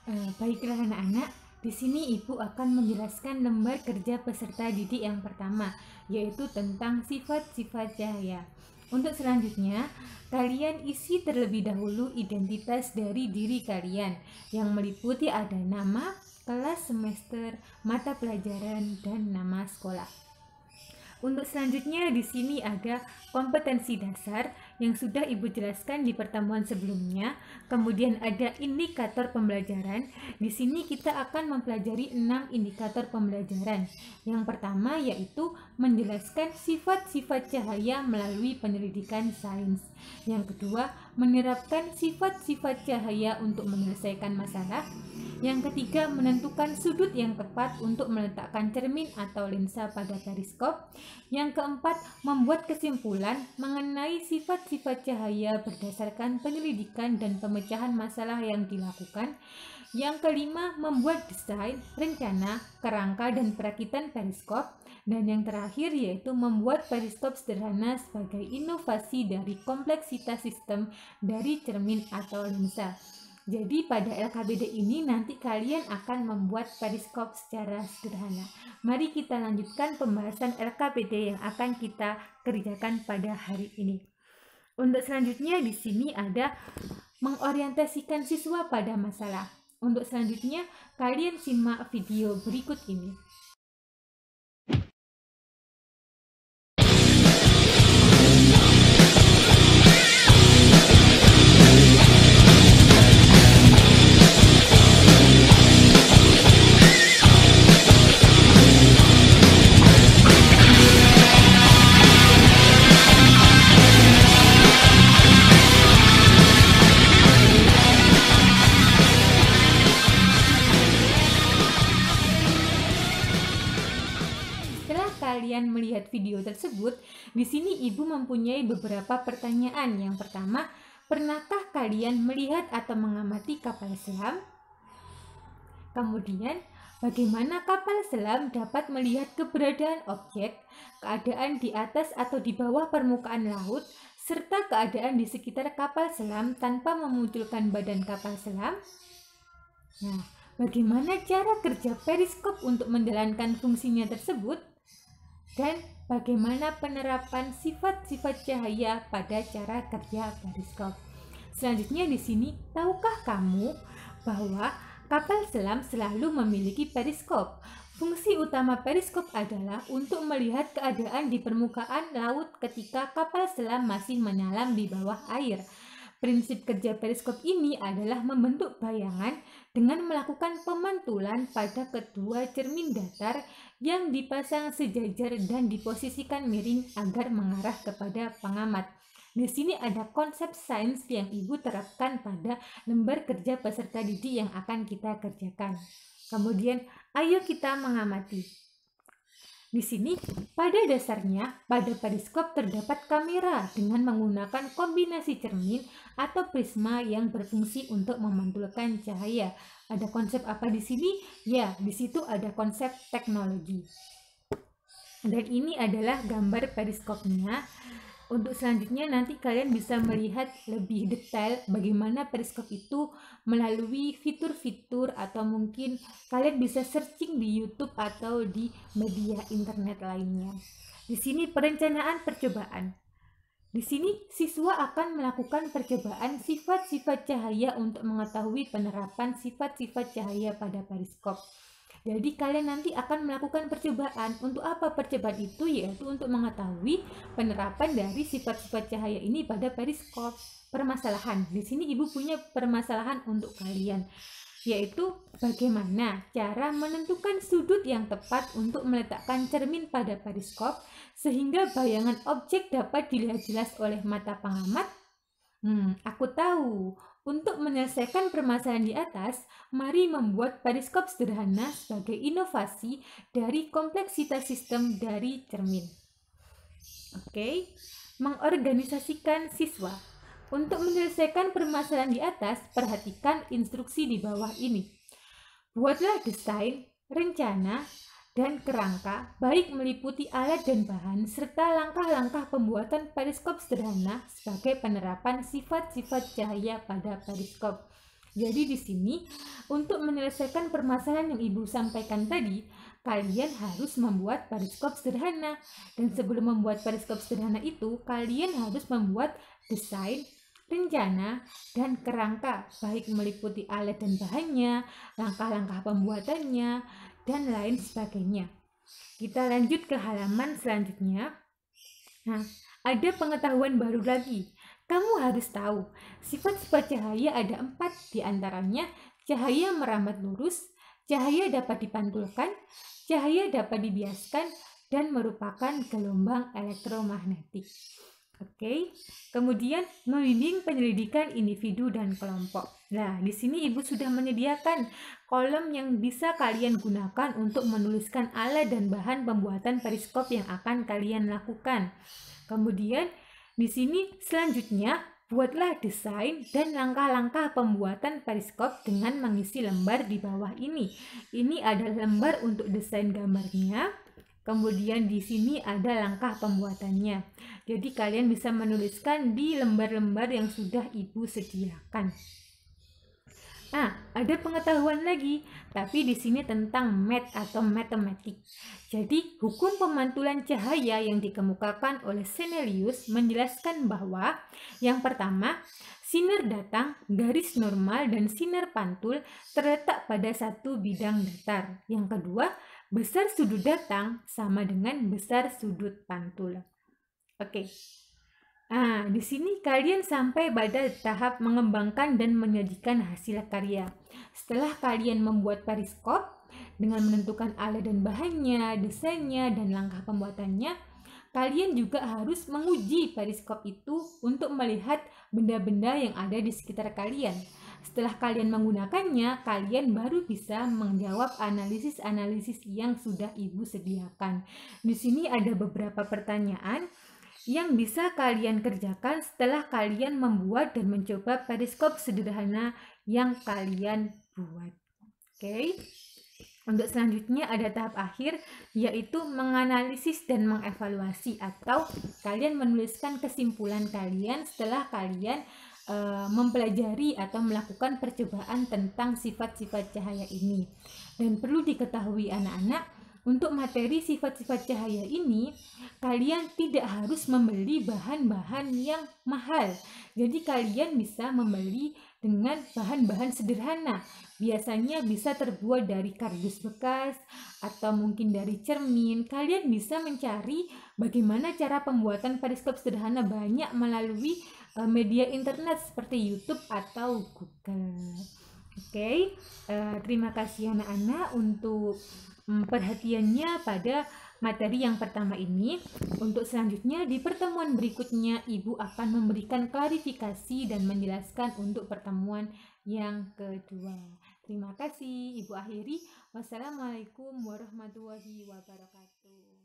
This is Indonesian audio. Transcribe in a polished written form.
Baiklah anak-anak, di sini Ibu akan menjelaskan lembar kerja peserta didik yang pertama, yaitu tentang sifat-sifat cahaya. Untuk selanjutnya, kalian isi terlebih dahulu identitas dari diri kalian yang meliputi ada nama, kelas, semester, mata pelajaran, dan nama sekolah. Untuk selanjutnya di sini ada kompetensi dasar yang sudah Ibu jelaskan di pertemuan sebelumnya. Kemudian ada indikator pembelajaran. Di sini kita akan mempelajari 6 indikator pembelajaran. Yang pertama yaitu menjelaskan sifat-sifat cahaya melalui penyelidikan sains. Yang kedua, menerapkan sifat-sifat cahaya untuk menyelesaikan masalah. Yang ketiga, menentukan sudut yang tepat untuk meletakkan cermin atau lensa pada periskop. Yang keempat, membuat kesimpulan mengenai sifat-sifat cahaya berdasarkan penyelidikan dan pemecahan masalah yang dilakukan. Yang kelima, membuat desain, rencana, kerangka, dan perakitan periskop. Dan yang terakhir yaitu membuat periskop sederhana sebagai inovasi dari kompleksitas sistem dari cermin atau lensa. Jadi pada LKBD ini nanti kalian akan membuat periskop secara sederhana. Mari kita lanjutkan pembahasan LKBD yang akan kita kerjakan pada hari ini. Untuk selanjutnya di sini ada mengorientasikan siswa pada masalah. Untuk selanjutnya kalian simak video berikut ini. Kalian melihat video tersebut, di sini Ibu mempunyai beberapa pertanyaan. Yang pertama, pernahkah kalian melihat atau mengamati kapal selam? Kemudian, bagaimana kapal selam dapat melihat keberadaan objek, keadaan di atas atau di bawah permukaan laut, serta keadaan di sekitar kapal selam tanpa memunculkan badan kapal selam? Nah, bagaimana cara kerja periskop untuk menjalankan fungsinya tersebut? Dan bagaimana penerapan sifat-sifat cahaya pada cara kerja periskop. Selanjutnya di sini, tahukah kamu bahwa kapal selam selalu memiliki periskop? Fungsi utama periskop adalah untuk melihat keadaan di permukaan laut ketika kapal selam masih menyelam di bawah air. Prinsip kerja periskop ini adalah membentuk bayangan dengan melakukan pemantulan pada kedua cermin datar yang dipasang sejajar dan diposisikan miring agar mengarah kepada pengamat. Di sini ada konsep sains yang Ibu terapkan pada lembar kerja peserta didik yang akan kita kerjakan. Kemudian, ayo kita mengamati. Di sini, pada dasarnya, pada periskop terdapat kamera dengan menggunakan kombinasi cermin atau prisma yang berfungsi untuk memantulkan cahaya. Ada konsep apa di sini? Ya, di situ ada konsep teknologi. Dan ini adalah gambar periskopnya. Untuk selanjutnya nanti kalian bisa melihat lebih detail bagaimana periskop itu melalui fitur-fitur atau mungkin kalian bisa searching di YouTube atau di media internet lainnya. Di sini perencanaan percobaan. Di sini siswa akan melakukan percobaan sifat-sifat cahaya untuk mengetahui penerapan sifat-sifat cahaya pada periskop. Jadi kalian nanti akan melakukan percobaan. Untuk apa percobaan itu? Yaitu untuk mengetahui penerapan dari sifat-sifat cahaya ini pada periskop. Permasalahan. Di sini Ibu punya permasalahan untuk kalian, yaitu bagaimana cara menentukan sudut yang tepat untuk meletakkan cermin pada periskop sehingga bayangan objek dapat dilihat jelas oleh mata pengamat. Aku tahu. Untuk menyelesaikan permasalahan di atas, mari membuat periskop sederhana sebagai inovasi dari kompleksitas sistem dari cermin. Oke, mengorganisasikan siswa. Untuk menyelesaikan permasalahan di atas, perhatikan instruksi di bawah ini. Buatlah desain, rencana, dan kerangka, baik meliputi alat dan bahan, serta langkah-langkah pembuatan periskop sederhana sebagai penerapan sifat-sifat cahaya pada periskop. Jadi di sini untuk menyelesaikan permasalahan yang Ibu sampaikan tadi, kalian harus membuat periskop sederhana. Dan sebelum membuat periskop sederhana itu, kalian harus membuat desain, rencana, dan kerangka, baik meliputi alat dan bahannya, langkah-langkah pembuatannya, dan lain sebagainya. Kita lanjut ke halaman selanjutnya. Nah, ada pengetahuan baru lagi. Kamu harus tahu, sifat-sifat cahaya ada 4 diantaranya. Cahaya merambat lurus, cahaya dapat dipantulkan, cahaya dapat dibiaskan, dan merupakan gelombang elektromagnetik. Oke, kemudian membimbing penyelidikan individu dan kelompok. Nah, di sini Ibu sudah menyediakan kolom yang bisa kalian gunakan untuk menuliskan alat dan bahan pembuatan periskop yang akan kalian lakukan. Kemudian di sini selanjutnya buatlah desain dan langkah-langkah pembuatan periskop dengan mengisi lembar di bawah ini. Ini adalah lembar untuk desain gambarnya. Kemudian di sini ada langkah pembuatannya. Jadi kalian bisa menuliskan di lembar-lembar yang sudah Ibu sediakan. Nah, ada pengetahuan lagi, tapi di sini tentang math atau matematik. Jadi, hukum pemantulan cahaya yang dikemukakan oleh Cornelius menjelaskan bahwa yang pertama, sinar datang, garis normal, dan sinar pantul terletak pada satu bidang datar. Yang kedua, besar sudut datang sama dengan besar sudut pantul. Oke. Nah, di sini kalian sampai pada tahap mengembangkan dan menyajikan hasil karya. Setelah kalian membuat periskop dengan menentukan alat dan bahannya, desainnya, dan langkah pembuatannya, kalian juga harus menguji periskop itu untuk melihat benda-benda yang ada di sekitar kalian. Setelah kalian menggunakannya, kalian baru bisa menjawab analisis-analisis yang sudah Ibu sediakan. Di sini ada beberapa pertanyaan yang bisa kalian kerjakan setelah kalian membuat dan mencoba periskop sederhana yang kalian buat. Oke. Untuk selanjutnya ada tahap akhir, yaitu menganalisis dan mengevaluasi, atau kalian menuliskan kesimpulan kalian setelah kalian mempelajari atau melakukan percobaan tentang sifat-sifat cahaya ini. Dan perlu diketahui anak-anak, untuk materi sifat-sifat cahaya ini, kalian tidak harus membeli bahan-bahan yang mahal. Jadi kalian bisa membeli dengan bahan-bahan sederhana. Biasanya bisa terbuat dari kardus bekas atau mungkin dari cermin. Kalian bisa mencari bagaimana cara pembuatan periskop sederhana banyak melalui media internet seperti YouTube atau Google. Oke, terima kasih anak-anak untuk perhatiannya pada materi yang pertama ini. Untuk selanjutnya di pertemuan berikutnya Ibu akan memberikan klarifikasi dan menjelaskan untuk pertemuan yang kedua. Terima kasih. Ibu akhiri. Wassalamualaikum warahmatullahi wabarakatuh.